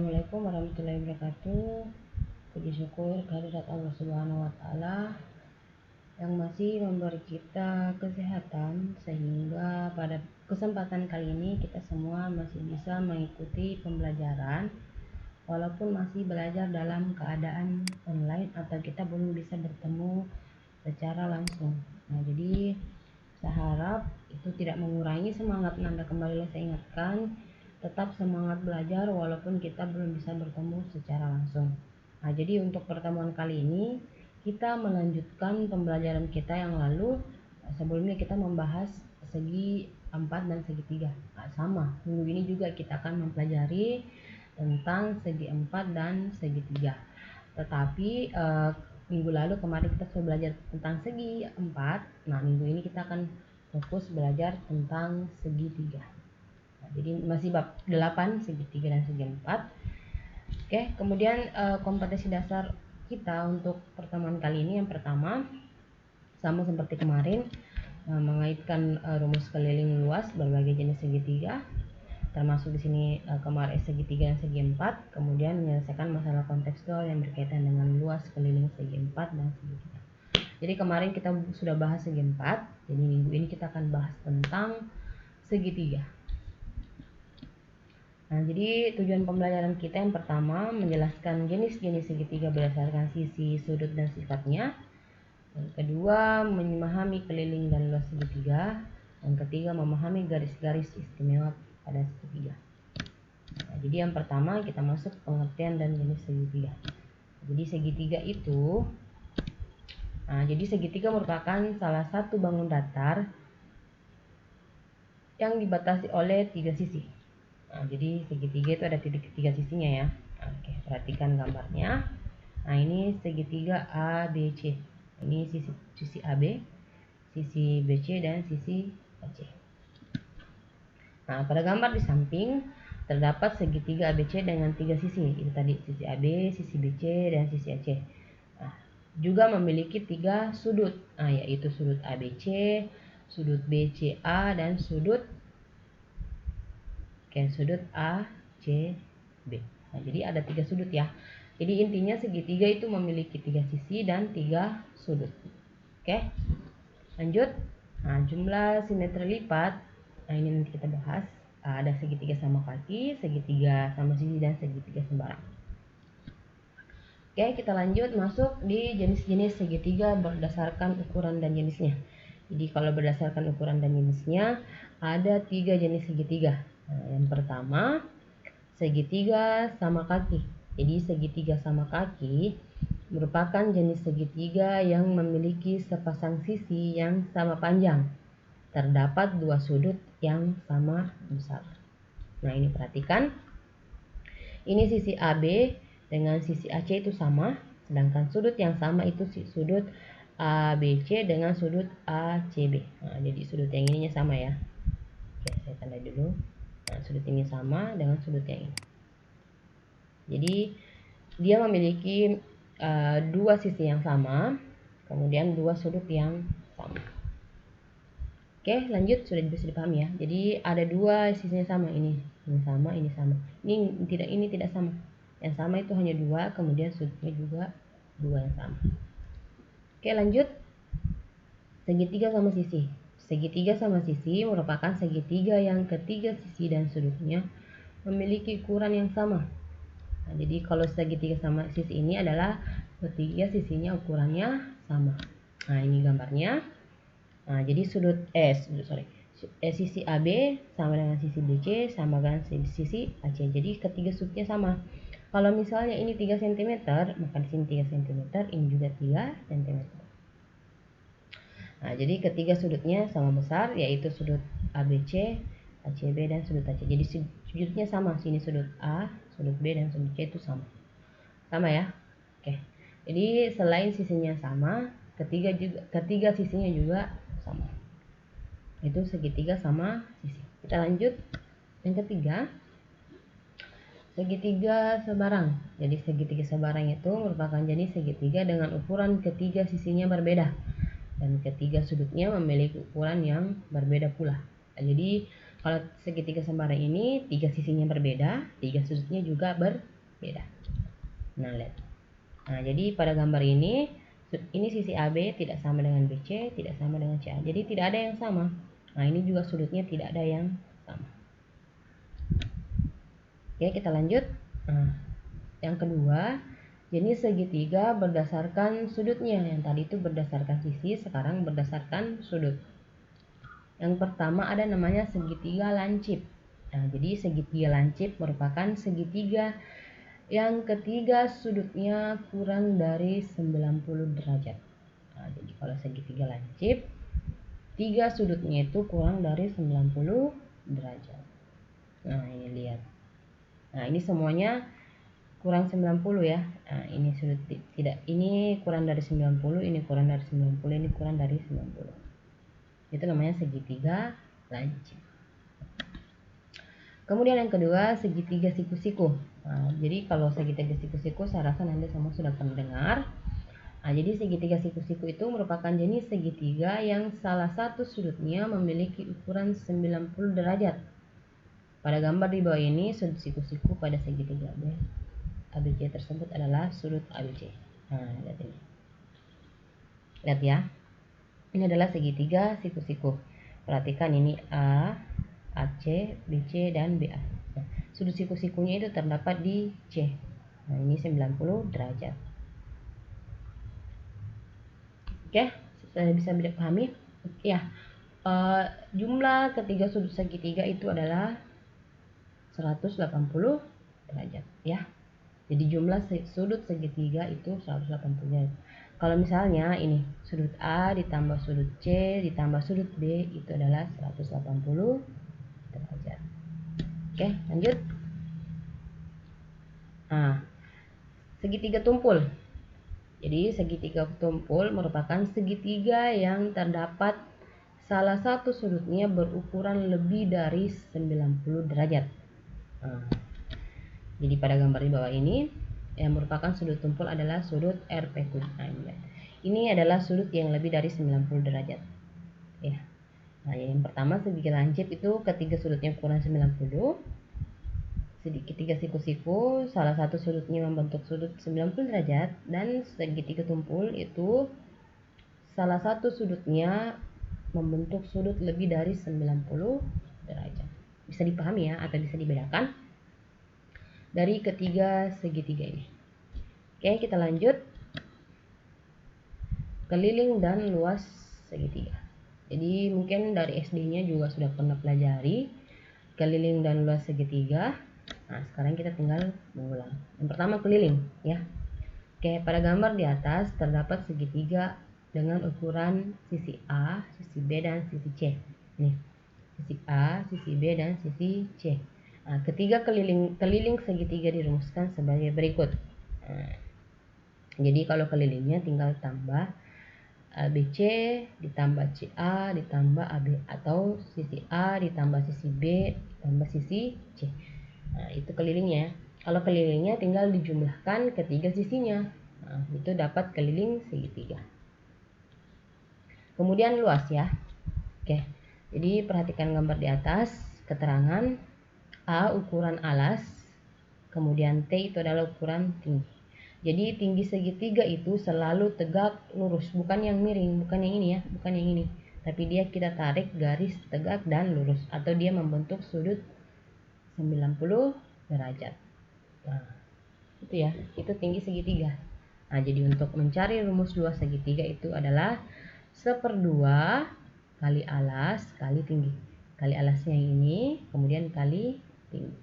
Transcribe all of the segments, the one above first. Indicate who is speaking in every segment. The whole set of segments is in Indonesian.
Speaker 1: Assalamualaikum warahmatullahi wabarakatuh. Puji syukur kehadirat Allah Subhanahu wa taala yang masih memberi kita kesehatan sehingga pada kesempatan kali ini kita semua masih bisa mengikuti pembelajaran walaupun masih belajar dalam keadaan online atau kita belum bisa bertemu secara langsung. Nah, jadi saya harap itu tidak mengurangi semangat Anda. Kembali saya ingatkan, tetap semangat belajar walaupun kita belum bisa bertemu secara langsung. Nah, jadi untuk pertemuan kali ini kita melanjutkan pembelajaran kita yang lalu. Sebelumnya kita membahas segi 4 dan segitiga. Nah, sama, minggu ini juga kita akan mempelajari tentang segi 4 dan segitiga. Tetapi minggu lalu kemarin kita sudah belajar tentang segi 4. Nah, minggu ini kita akan fokus belajar tentang segitiga. Nah, jadi masih bab 8, segitiga dan segi 4. Oke, kemudian kompetensi dasar kita untuk pertemuan kali ini yang pertama sama seperti kemarin, mengaitkan rumus keliling luas berbagai jenis segitiga, termasuk di sini kemarin segitiga dan segi 4, kemudian menyelesaikan masalah kontekstual yang berkaitan dengan luas keliling segi 4 dan segitiga. Jadi kemarin kita sudah bahas segi 4, jadi minggu ini kita akan bahas tentang segitiga. Nah, jadi tujuan pembelajaran kita yang pertama menjelaskan jenis-jenis segitiga berdasarkan sisi, sudut, dan sifatnya. Yang kedua, memahami keliling dan luas segitiga. Yang ketiga, memahami garis-garis istimewa pada segitiga. Nah, jadi yang pertama kita masuk pengertian dan jenis segitiga. Jadi segitiga itu, jadi segitiga merupakan salah satu bangun datar yang dibatasi oleh 3 sisi. Nah, jadi segitiga itu ada tiga sisinya ya. Oke, perhatikan gambarnya. Nah, ini segitiga ABC. Ini sisi AB, sisi BC, dan sisi AC. Nah, pada gambar di samping terdapat segitiga ABC dengan 3 sisi. Itu tadi sisi AB, sisi BC, dan sisi AC. Nah, juga memiliki 3 sudut. Nah, yaitu sudut ABC, sudut BCA, dan sudut ACB. Nah, jadi ada 3 sudut ya. Jadi intinya segitiga itu memiliki 3 sisi dan 3 sudut. Oke, lanjut. Nah, jumlah simetri lipat. Nah, ini nanti kita bahas. Ada segitiga sama kaki, segitiga sama sisi, dan segitiga sembarang. Oke, kita lanjut masuk di jenis-jenis segitiga berdasarkan ukuran dan jenisnya. Jadi kalau berdasarkan ukuran dan jenisnya ada 3 jenis segitiga. Nah, yang pertama segitiga sama kaki. Jadi segitiga sama kaki merupakan jenis segitiga yang memiliki sepasang sisi yang sama panjang. Terdapat 2 sudut yang sama besar. Nah, ini perhatikan. Ini sisi AB dengan sisi AC itu sama, sedangkan sudut yang sama itu sudut ABC dengan sudut ACB. Nah, jadi sudut yang ininya sama ya. Oke, saya tanda dulu. Nah, sudut ini sama dengan sudut yang ini. Jadi dia memiliki 2 sisi yang sama, kemudian 2 sudut yang sama. Oke, lanjut, sudah bisa dipahami ya. Jadi ada 2 sisinya sama, ini sama, ini sama. Ini tidak sama. Yang sama itu hanya 2, kemudian sudutnya juga 2 yang sama. Oke, lanjut. Segitiga sama sisi. Segitiga sama sisi merupakan segitiga yang ketiga sisi dan sudutnya memiliki ukuran yang sama. Nah, jadi kalau segitiga sama sisi ini adalah ketiga sisinya ukurannya sama. Nah, ini gambarnya. Nah, jadi sisi AB sama dengan sisi BC sama dengan sisi AC. Jadi ketiga sudutnya sama. Kalau misalnya ini 3 cm, maka di sini 3 cm, ini juga 3 cm. Nah, jadi ketiga sudutnya sama besar, yaitu sudut ABC, ACB, dan sudut AC. Jadi sudutnya sama, sini sudut A, sudut B, dan sudut C itu sama. Sama ya? Oke. Jadi selain sisinya sama, ketiga sisinya juga sama. Itu segitiga sama sisi. Kita lanjut. Yang ketiga, segitiga sebarang. Jadi segitiga sebarang itu merupakan jenis segitiga dengan ukuran ketiga sisinya berbeda dan ketiga sudutnya memiliki ukuran yang berbeda pula. Nah, jadi Kalau segitiga sembara ini 3 sisinya berbeda, 3 sudutnya juga berbeda. Nah, lihat. Nah, jadi pada gambar ini sisi AB tidak sama dengan BC, tidak sama dengan CA. Jadi tidak ada yang sama. Nah, ini juga sudutnya tidak ada yang sama. Oke, kita lanjut. Nah, yang kedua, jenis segitiga berdasarkan sudutnya. Yang tadi itu berdasarkan sisi, sekarang berdasarkan sudut. Yang pertama ada namanya segitiga lancip. Nah, jadi segitiga lancip merupakan segitiga yang ketiga sudutnya kurang dari 90 derajat. Nah, jadi kalau segitiga lancip, 3 sudutnya itu kurang dari 90 derajat. Nah, ini lihat. Nah, ini semuanya kurang 90 ya. Nah, ini sudut tidak, ini kurang dari 90, ini kurang dari 90, ini kurang dari 90. Itu namanya segitiga lancip. Kemudian yang kedua, segitiga siku-siku. Nah, jadi kalau segitiga siku-siku saya rasa Anda semua sudah pernah dengar. Nah, jadi segitiga siku-siku itu merupakan jenis segitiga yang salah satu sudutnya memiliki ukuran 90 derajat. Pada gambar di bawah ini, sudut siku-siku pada segitiga ABC tersebut adalah sudut ABC. Nah, lihat ini. Lihat ya. Ini adalah segitiga siku-siku. Perhatikan ini A, AC, BC, dan BA. Nah, sudut siku-sikunya itu terdapat di C. Nah, ini 90 derajat. Oke, saya bisa pahami? Ya, jumlah ketiga sudut segitiga itu adalah 180 derajat ya. Jadi jumlah sudut segitiga itu 180 derajat. Kalau misalnya ini sudut A ditambah sudut C ditambah sudut B itu adalah 180 derajat. Oke, lanjut. Nah, segitiga tumpul. Jadi segitiga tumpul merupakan segitiga yang terdapat salah satu sudutnya berukuran lebih dari 90 derajat. Nah, jadi pada gambar di bawah ini yang merupakan sudut tumpul adalah sudut RP. Nah, ini adalah sudut yang lebih dari 90 derajat. Ya. Nah, yang pertama segitiga lancip itu ketiga sudutnya ukuran 90. Segitiga siku-siku salah satu sudutnya membentuk sudut 90 derajat, dan segitiga tumpul itu salah satu sudutnya membentuk sudut lebih dari 90 derajat. Bisa dipahami ya atau bisa dibedakan dari ketiga segitiga ini. Oke, kita lanjut. Keliling dan luas segitiga. Jadi mungkin dari SD-nya juga sudah pernah pelajari keliling dan luas segitiga. Nah, sekarang kita tinggal mengulang. Yang pertama keliling ya. Oke, pada gambar di atas terdapat segitiga dengan ukuran sisi A, sisi B, dan sisi C. Nih, sisi A, sisi B, dan sisi C. Nah, ketiga keliling segitiga dirumuskan sebagai berikut. Nah, jadi kalau kelilingnya tinggal tambah ABC ditambah CA ditambah AB, atau sisi A ditambah sisi B ditambah sisi C. Nah, itu kelilingnya. Kalau kelilingnya tinggal dijumlahkan ketiga sisinya. Nah, itu dapat keliling segitiga. Kemudian luas ya. Oke. Jadi perhatikan gambar di atas, keterangan A ukuran alas, kemudian T itu adalah ukuran tinggi. Jadi tinggi segitiga itu selalu tegak lurus, bukan yang miring, bukan yang ini ya, bukan yang ini. Tapi dia kita tarik garis tegak dan lurus, atau dia membentuk sudut 90 derajat. Nah, itu ya, itu tinggi segitiga. Nah, jadi untuk mencari rumus luas segitiga itu adalah 1/2 kali alas kali tinggi. Kali alasnya yang ini, kemudian kali tinggi.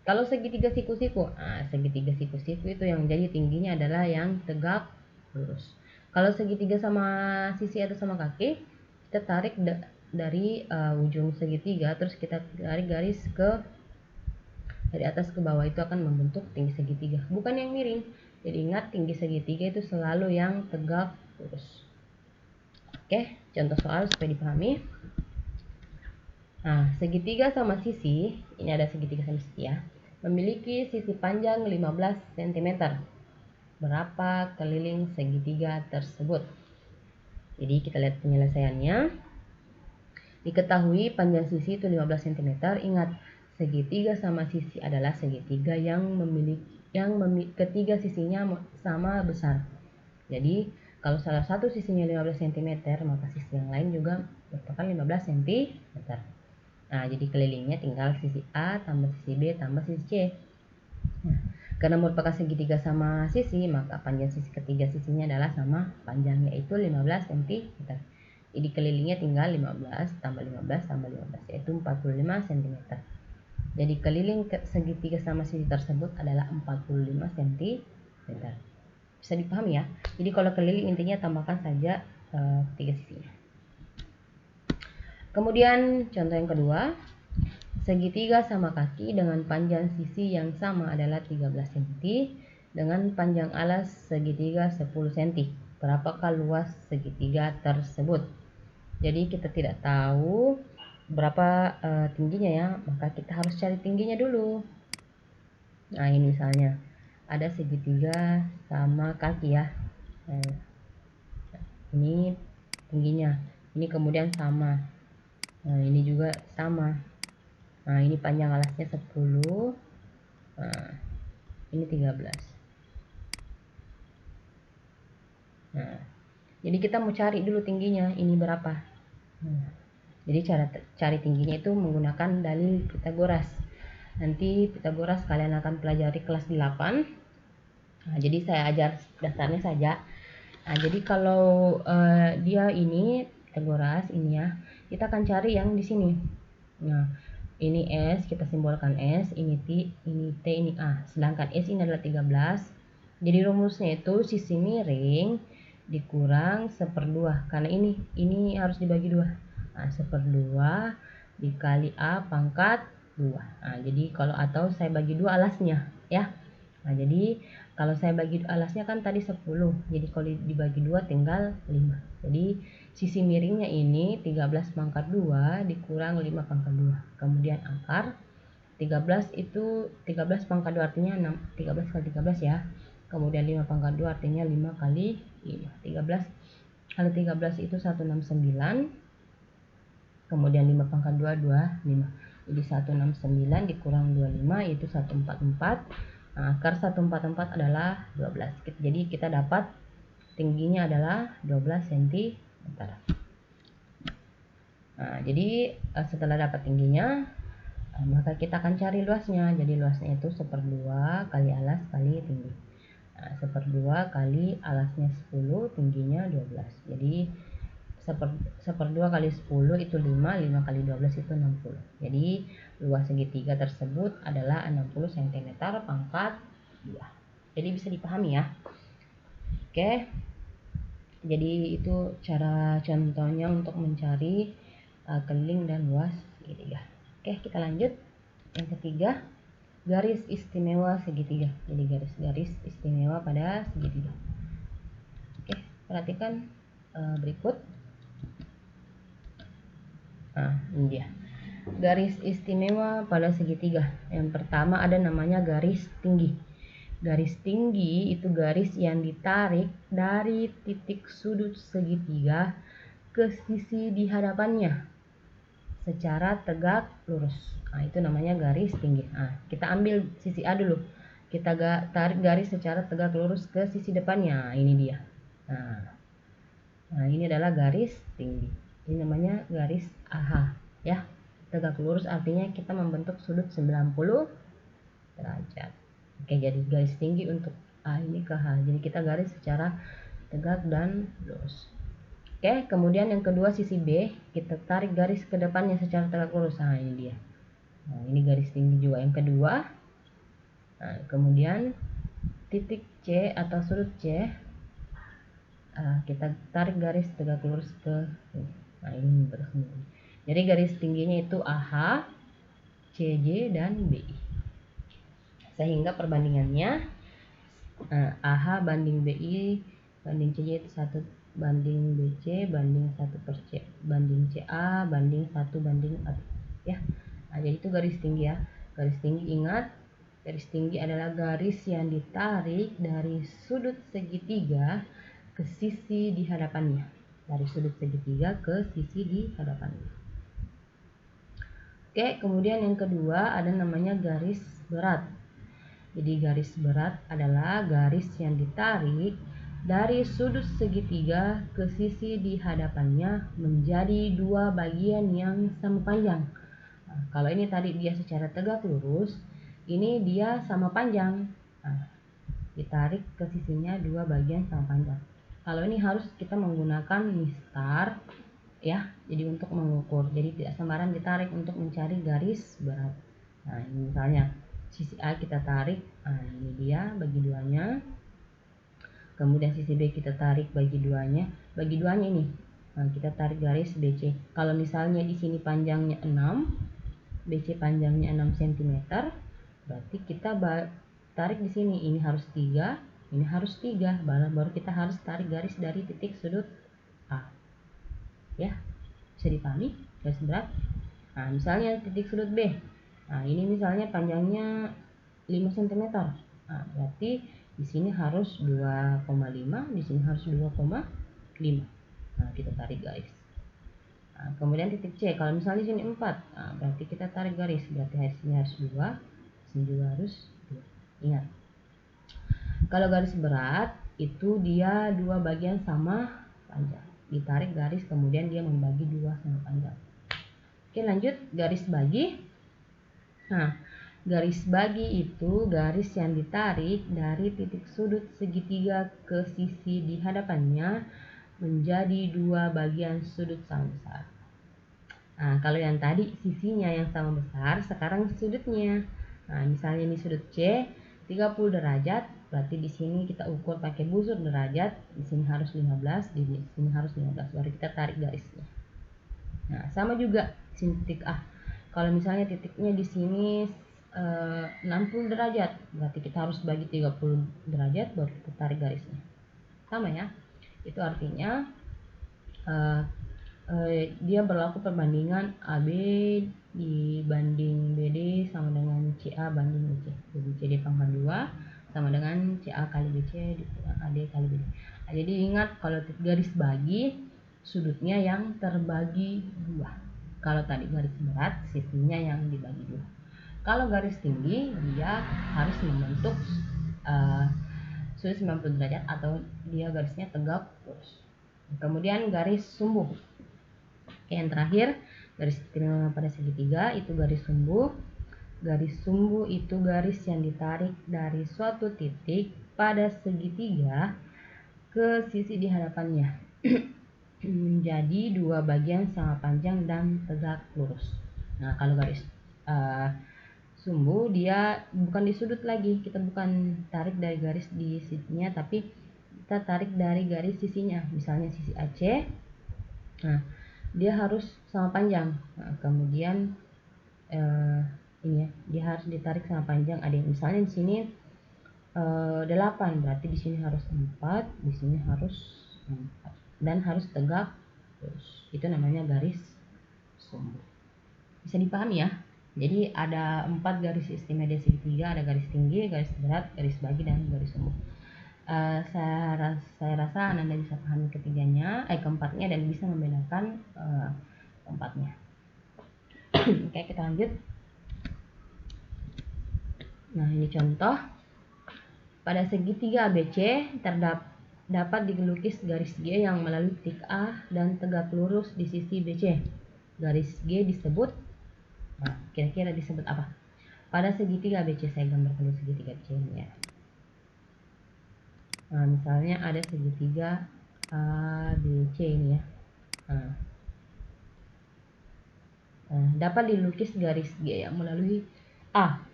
Speaker 1: Kalau segitiga siku-siku, segitiga siku-siku itu yang jadi tingginya adalah yang tegak lurus. Kalau segitiga sama sisi atau sama kaki, kita tarik dari ujung segitiga, terus kita tarik garis dari atas ke bawah, itu akan membentuk tinggi segitiga, bukan yang miring. Jadi ingat, tinggi segitiga itu selalu yang tegak lurus. Oke, contoh soal supaya dipahami. Nah, segitiga sama sisi, ini ada segitiga sama sisi ya, memiliki sisi panjang 15 cm. Berapa keliling segitiga tersebut? Jadi kita lihat penyelesaiannya. Diketahui panjang sisi itu 15 cm. Ingat, segitiga sama sisi adalah segitiga yang ketiga sisinya sama besar. Jadi kalau salah satu sisinya 15 cm, maka sisi yang lain juga merupakan 15 cm. Nah, jadi kelilingnya tinggal sisi A tambah sisi B tambah sisi C. Nah, karena merupakan segitiga sama sisi, maka panjang sisi ketiga sisinya adalah sama panjang, yaitu 15 cm. Jadi kelilingnya tinggal 15 tambah 15 tambah 15, yaitu 45 cm. Jadi keliling segitiga sama sisi tersebut adalah 45 cm. Bisa dipahami ya? Jadi kalau keliling intinya tambahkan saja tiga sisinya. Kemudian contoh yang kedua, segitiga sama kaki dengan panjang sisi yang sama adalah 13 cm dengan panjang alas segitiga 10 cm. Berapakah luas segitiga tersebut? Jadi kita tidak tahu berapa tingginya ya, maka kita harus cari tingginya dulu. Nah, ini misalnya ada segitiga sama kaki ya. Nah, ini tingginya, ini kemudian sama. Nah, ini juga sama. Nah, ini panjang alasnya 10. Nah, ini 13. Nah, jadi kita mau cari dulu tingginya, ini berapa. Nah, jadi cara cari tingginya itu menggunakan dalil Pythagoras. Nanti Pythagoras kalian akan pelajari kelas 8. Nah, jadi saya ajar dasarnya saja. Nah, jadi kalau dia ini Pythagoras ini ya, kita akan cari yang di sini. Nah, ini S, kita simbolkan S, ini T, ini A. Sedangkan S ini adalah 13. Jadi rumusnya itu sisi miring dikurang 1/2. Karena ini harus dibagi 2. Nah, 1/2 dikali A pangkat 2. Nah, jadi kalau atau saya bagi 2 alasnya ya. Nah, jadi kalau saya bagi alasnya kan tadi 10. Jadi kalau dibagi 2 tinggal 5. Jadi sisi miringnya ini 13 pangkat 2 dikurang 5 pangkat 2. Kemudian akar 13 itu 13 pangkat 2 artinya 6, 13 kali 13 ya. Kemudian 5 pangkat 2 artinya 5 kali 5. 13 kali 13 itu 169. Kemudian 5 pangkat 2 25. Jadi 169 dikurang 25 yaitu 144. Nah, akar 144 adalah 12. Jadi kita dapat tingginya adalah 12 cm. Nah, jadi setelah dapat tingginya, maka kita akan cari luasnya. Jadi luasnya itu 1/2 kali alas kali tinggi. Nah, 1/2 kali alasnya 10, tingginya 12. Jadi 1/2 kali 10 itu 5, 5 kali 12 itu 60. Jadi luas segitiga tersebut adalah 60 cm pangkat 2. Jadi bisa dipahami ya. Oke. Jadi itu cara contohnya untuk mencari keliling dan luas segitiga. Oke, kita lanjut. Yang ketiga, garis istimewa segitiga. Jadi garis-garis istimewa pada segitiga. Oke, perhatikan berikut. Nah, ini dia. Garis istimewa pada segitiga. Yang pertama ada namanya garis tinggi. Garis tinggi itu garis yang ditarik dari titik sudut segitiga ke sisi di hadapannya secara tegak lurus. Nah, itu namanya garis tinggi. Nah, kita ambil sisi A dulu. Kita tarik garis secara tegak lurus ke sisi depannya. Nah, ini dia. Nah, ini adalah garis tinggi. Ini namanya garis AH ya. Tegak lurus artinya kita membentuk sudut 90 derajat. Oke, jadi garis tinggi untuk A ini ke H. Jadi kita garis secara tegak dan lurus. Oke, kemudian yang kedua sisi B, kita tarik garis ke depannya secara tegak lurus. Nah, ini dia. Nah, ini garis tinggi juga yang kedua. Nah, kemudian titik C atau sudut C, kita tarik garis tegak lurus ke sini. Nah, ini bersembunyi. Jadi garis tingginya itu AH, CJ, dan BI. Sehingga perbandingannya AH banding BI banding CJ itu 1 banding BC banding 1/C banding CA banding 1 banding AB ya. Nah, jadi itu garis tinggi ya. Garis tinggi, ingat, garis tinggi adalah garis yang ditarik dari sudut segitiga ke sisi di hadapannya. Dari sudut segitiga ke sisi di hadapannya. Oke, kemudian yang kedua ada namanya garis berat. Jadi garis berat adalah garis yang ditarik dari sudut segitiga ke sisi di hadapannya menjadi dua bagian yang sama panjang. Nah, kalau ini tadi dia secara tegak lurus, ini dia sama panjang. Nah, ditarik ke sisinya dua bagian sama panjang. Kalau ini harus kita menggunakan mistar ya, jadi untuk mengukur, jadi tidak sembarang ditarik untuk mencari garis berat. Nah, ini misalnya sisi A kita tarik, nah ini dia bagi duanya, kemudian sisi B kita tarik bagi duanya ini, nah, kita tarik garis BC. Kalau misalnya di sini panjangnya 6, BC panjangnya 6 cm, berarti kita tarik di sini, ini harus 3, ini harus 3, baru kita harus tarik garis dari titik sudut A ya. Bisa dipahami garis berat. Nah, misalnya titik sudut B, nah ini misalnya panjangnya 5 cm, nah berarti di sini harus 2,5, di sini harus 2,5. Nah, kita tarik garis. Nah, kemudian titik C, kalau misalnya di sini 4, nah berarti kita tarik garis, berarti hasilnya harus 2, sini juga harus 2. Ingat, kalau garis berat itu dia dua bagian sama panjang, ditarik garis kemudian dia membagi dua sama panjang. Oke, lanjut garis bagi. Nah, garis bagi itu garis yang ditarik dari titik sudut segitiga ke sisi di hadapannya menjadi dua bagian sudut sama besar. Nah, kalau yang tadi sisinya yang sama besar, sekarang sudutnya. Nah, misalnya ini sudut C 30 derajat, berarti di sini kita ukur pakai busur derajat, di sini harus 15, di sini harus 15, baru kita tarik garisnya. Nah, sama juga sini titik A. Kalau misalnya titiknya di sini 60 derajat, berarti kita harus bagi 30 derajat baru kita tarik garisnya. Sama ya. Itu artinya dia berlaku perbandingan AB dibanding BD sama dengan CA banding BC. Jadi CD pangkat 2 sama dengan CA kali BC dikurang AD kali BD. Nah, jadi ingat kalau garis bagi sudutnya yang terbagi dua. Kalau tadi garis berat sisinya yang dibagi dua. Kalau garis tinggi dia harus membentuk sudut 90 derajat atau dia garisnya tegak lurus. Kemudian garis sumbu. Yang terakhir garis istimewa pada segitiga itu garis sumbu. Garis sumbu itu garis yang ditarik dari suatu titik pada segitiga ke sisi di hadapannya menjadi dua bagian sama panjang dan tegak lurus. Nah, kalau garis sumbu dia bukan di sudut lagi, kita bukan tarik dari garis di sisinya, tapi kita tarik dari garis sisinya. Misalnya sisi AC, nah dia harus sama panjang. Nah, kemudian ini ya, dia harus ditarik sama panjang. Ada misalnya di sini 8, berarti di sini harus 4, di sini harus 4 dan harus tegak terus. Itu namanya garis sumbu. Bisa dipahami ya? Jadi ada 4 garis istimewa dari segitiga, ada garis tinggi, garis berat, garis bagi, dan garis sumbu. Saya rasa Anda bisa pahami keempatnya dan bisa membedakan keempatnya. Oke, kita lanjut. Nah, ini contoh. Pada segitiga ABC dapat dilukis garis G yang melalui titik A dan tegak lurus di sisi BC. Garis G disebut, nah, kira-kira disebut apa? Pada segitiga ABC, saya gambarkan segitiga ABC ini ya. Nah, misalnya ada segitiga ABC ini ya. Nah, dapat dilukis garis G yang melalui A.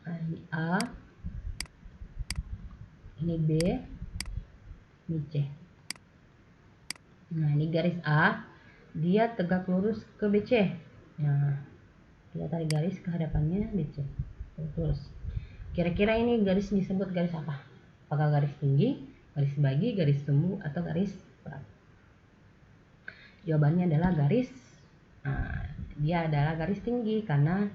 Speaker 1: Ini A, ini B, ini C. Nah, ini garis A, dia tegak lurus ke BC. Nah, kita tarik garis ke hadapannya BC, terus. Kira-kira ini garis disebut garis apa? Apakah garis tinggi, garis bagi, garis sumbu, atau garis berat? Jawabannya adalah garis. Nah, dia adalah garis tinggi karena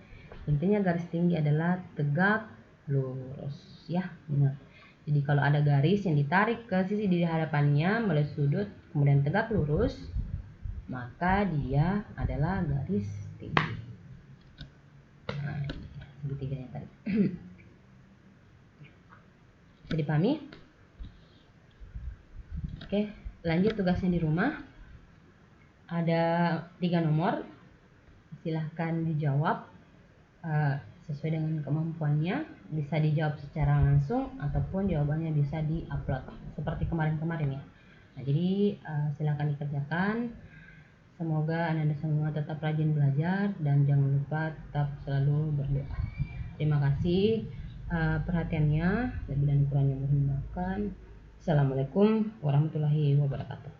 Speaker 1: intinya garis tinggi adalah tegak lurus ya. Nah, jadi kalau ada garis yang ditarik ke sisi di hadapannya melalui sudut kemudian tegak lurus, maka dia adalah garis tinggi. Nah, segitiganya tadi. Bisa dipahami? Oke, lanjut tugasnya di rumah. Ada 3 nomor, silahkan dijawab sesuai dengan kemampuannya. Bisa dijawab secara langsung ataupun jawabannya bisa diupload seperti kemarin-kemarin ya. Nah, jadi silahkan dikerjakan. Semoga Anda semua tetap rajin belajar dan jangan lupa tetap selalu berdoa. Terima kasih perhatiannya. Lebih dan kurangnya mohon dimaafkan. Assalamualaikum warahmatullahi wabarakatuh.